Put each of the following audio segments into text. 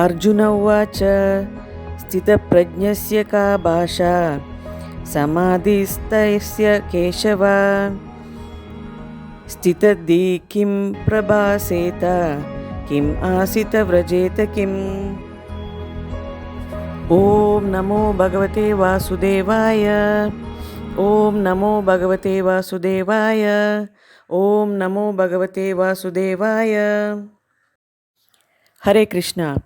अर्जुन उवाच स्थितप्रज्ञस्य का भाषा समाधिस्तस्य केशव स्थितधि किं प्रभासेत किम् आसित व्रजेत किम्। ओम नमो भगवते वासुदेवाय। ओम नमो भगवते वासुदेवाय। ओम नमो भगवते वासुदेवाय। Hare Krishna.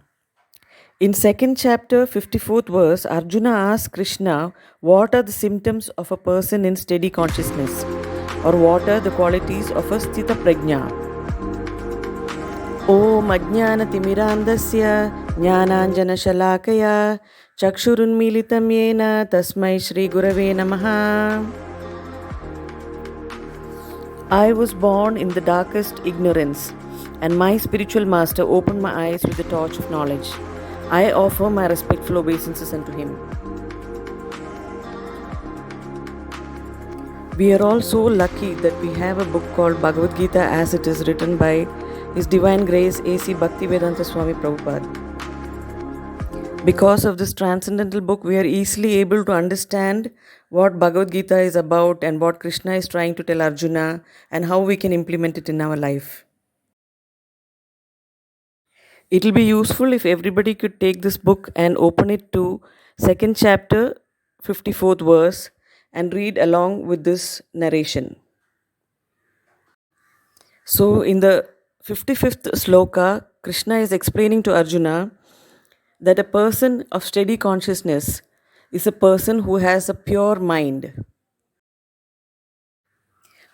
In second chapter, 54th verse, Arjuna asks Krishna, what are the symptoms of a person in steady consciousness? Or what are the qualities of a sthita prajna? Om ajnana timirandasya jnananjana shalakaya chakshurunmilitam yena tasmai shri gurave namaha. I was born in the darkest ignorance, and my spiritual master opened my eyes with the torch of knowledge. I offer my respectful obeisances unto him. We are all so lucky that we have a book called Bhagavad Gita as it is, written by His Divine Grace A.C. Bhaktivedanta Swami Prabhupada. Because of this transcendental book, we are easily able to understand what Bhagavad Gita is about and what Krishna is trying to tell Arjuna and how we can implement it in our life. It will be useful if everybody could take this book and open it to second chapter, 54th verse, and read along with this narration. So in the 55th sloka, Krishna is explaining to Arjuna that a person of steady consciousness is a person who has a pure mind.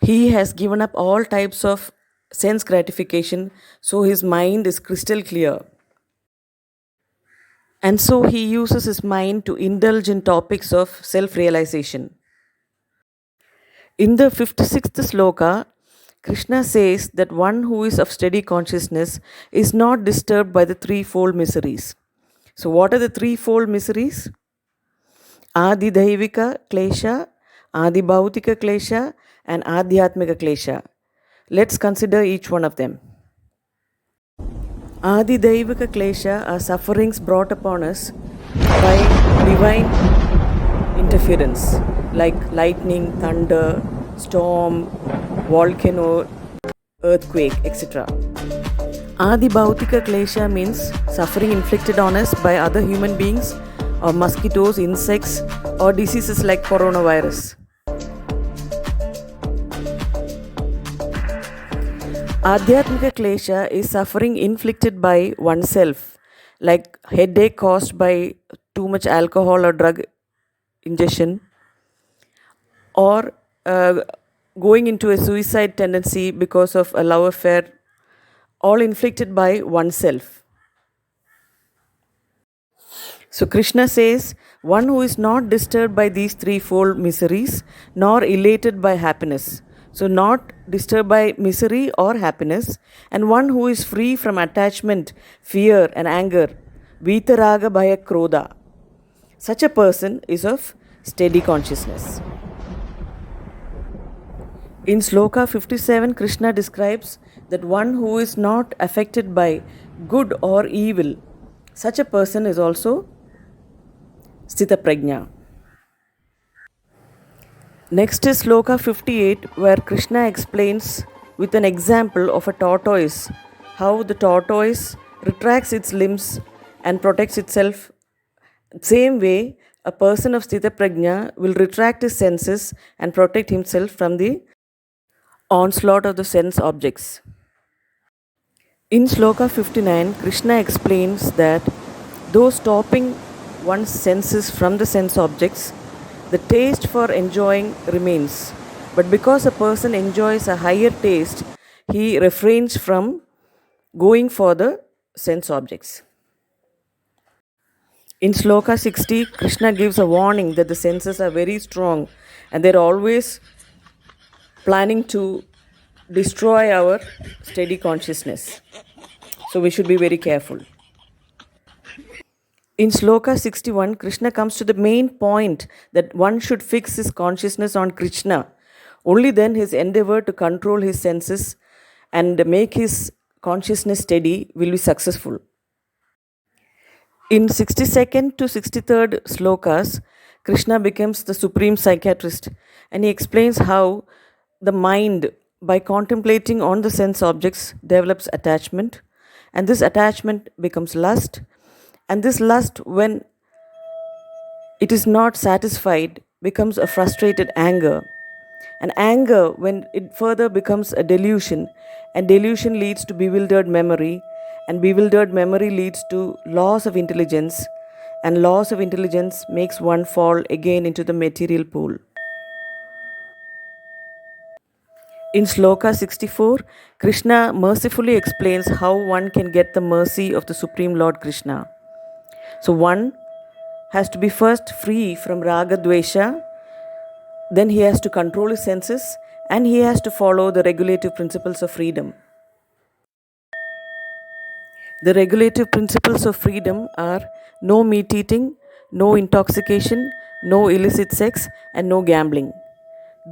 He has given up all types of sense gratification, so his mind is crystal clear. And so he uses his mind to indulge in topics of self-realization. In the 56th sloka, Krishna says that one who is of steady consciousness is not disturbed by the threefold miseries. So what are the threefold miseries? Adi Daivika Klesha, Adi Bhautika Klesha, and Adhyatmika Klesha. Let's consider each one of them. Adi Daivika Klesha are sufferings brought upon us by divine interference, like lightning, thunder, storm, volcano, earthquake, etc. Adi Bhautika Klesha means suffering inflicted on us by other human beings or mosquitoes, insects, or diseases like coronavirus. Adhyatmika Klesha is suffering inflicted by oneself, like headache caused by too much alcohol or drug ingestion, or going into a suicide tendency because of a love affair, all inflicted by oneself. So Krishna says, one who is not disturbed by these threefold miseries, nor elated by happiness. So not disturbed by misery or happiness, and one who is free from attachment, fear and anger, vitaraga bhaya krodha. Such a person is of steady consciousness. In Sloka 57, Krishna describes that one who is not affected by good or evil, such a person is also Sthita Prajna. Next is Sloka 58, where Krishna explains with an example of a tortoise how the tortoise retracts its limbs and protects itself. Same way, a person of Sthita Prajna will retract his senses and protect himself from the onslaught of the sense objects. In Sloka 59, Krishna explains that though stopping one's senses from the sense objects, the taste for enjoying remains. But because a person enjoys a higher taste, he refrains from going for the sense objects. In Sloka 60, Krishna gives a warning that the senses are very strong and they're always planning to destroy our steady consciousness. So we should be very careful. In Sloka 61, Krishna comes to the main point that one should fix his consciousness on Krishna. Only then his endeavor to control his senses and make his consciousness steady will be successful. In 62nd to 63rd slokas, Krishna becomes the supreme psychiatrist and he explains how the mind, by contemplating on the sense objects, develops attachment, and this attachment becomes lust, and this lust, when it is not satisfied, becomes a frustrated anger. And anger, when it further becomes a delusion, and delusion leads to bewildered memory, and bewildered memory leads to loss of intelligence, and loss of intelligence makes one fall again into the material pool. In Sloka 64, Krishna mercifully explains how one can get the mercy of the Supreme Lord Krishna. So, one has to be first free from Raga Dvesha, then he has to control his senses, and he has to follow the regulative principles of freedom. The regulative principles of freedom are no meat eating, no intoxication, no illicit sex, and no gambling.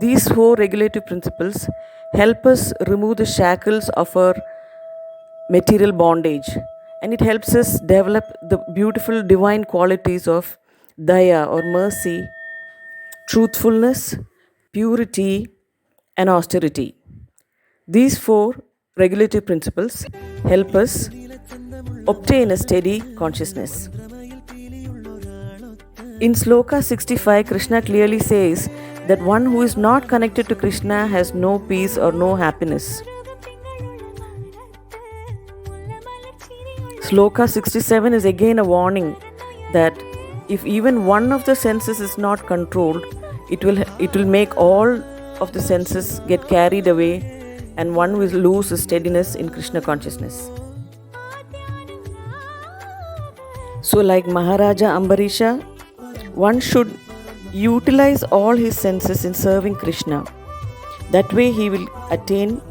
These four regulative principles help us remove the shackles of our material bondage, and it helps us develop the beautiful divine qualities of daya or mercy, truthfulness, purity, and austerity. These four regulative principles help us obtain a steady consciousness. In Sloka 65, Krishna clearly says that one who is not connected to Krishna has no peace or no happiness. Sloka 67 is again a warning that if even one of the senses is not controlled, it will make all of the senses get carried away and one will lose his steadiness in Krishna consciousness. So, like Maharaja Ambarisha, one should utilize all his senses in serving Krishna. That way he will attain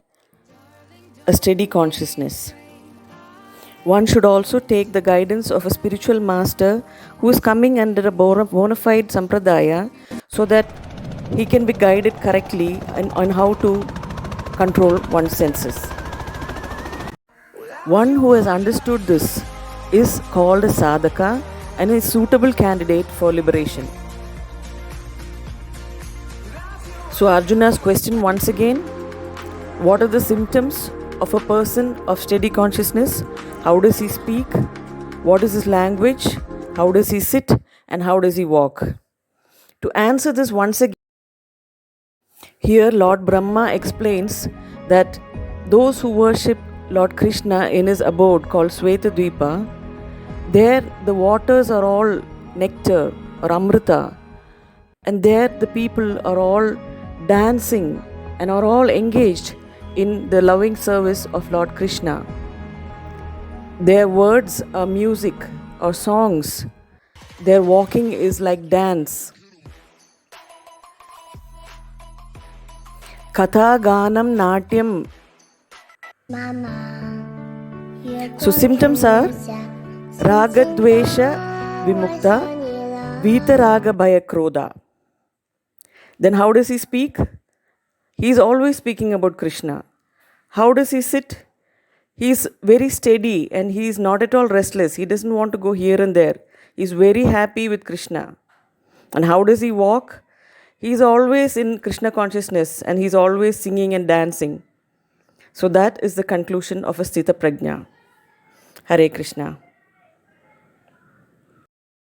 a steady consciousness. One should also take the guidance of a spiritual master who is coming under a bona fide sampradaya so that he can be guided correctly on how to control one's senses. One who has understood this is called a sadhaka and is a suitable candidate for liberation. So Arjuna's question once again, what are the symptoms of a person of steady consciousness? How does he speak? What is his language? How does he sit? And how does he walk? To answer this once again, here Lord Brahma explains that those who worship Lord Krishna in his abode called Svetadvipa, there the waters are all nectar or amrita, and there the people are all dancing and are all engaged in the loving service of Lord Krishna. Their words are music or songs. Their walking is like dance. Katha, Ganam, Natyam. So symptoms are Raga, Dvesha, Vimukta, Vitaraga, Bhaya, Krodha. Then how does he speak? He is always speaking about Krishna. How does he sit? He is very steady and he is not at all restless. He doesn't want to go here and there. He is very happy with Krishna. And how does he walk? He is always in Krishna consciousness and he is always singing and dancing. So that is the conclusion of a Sthita Prajna. Hare Krishna.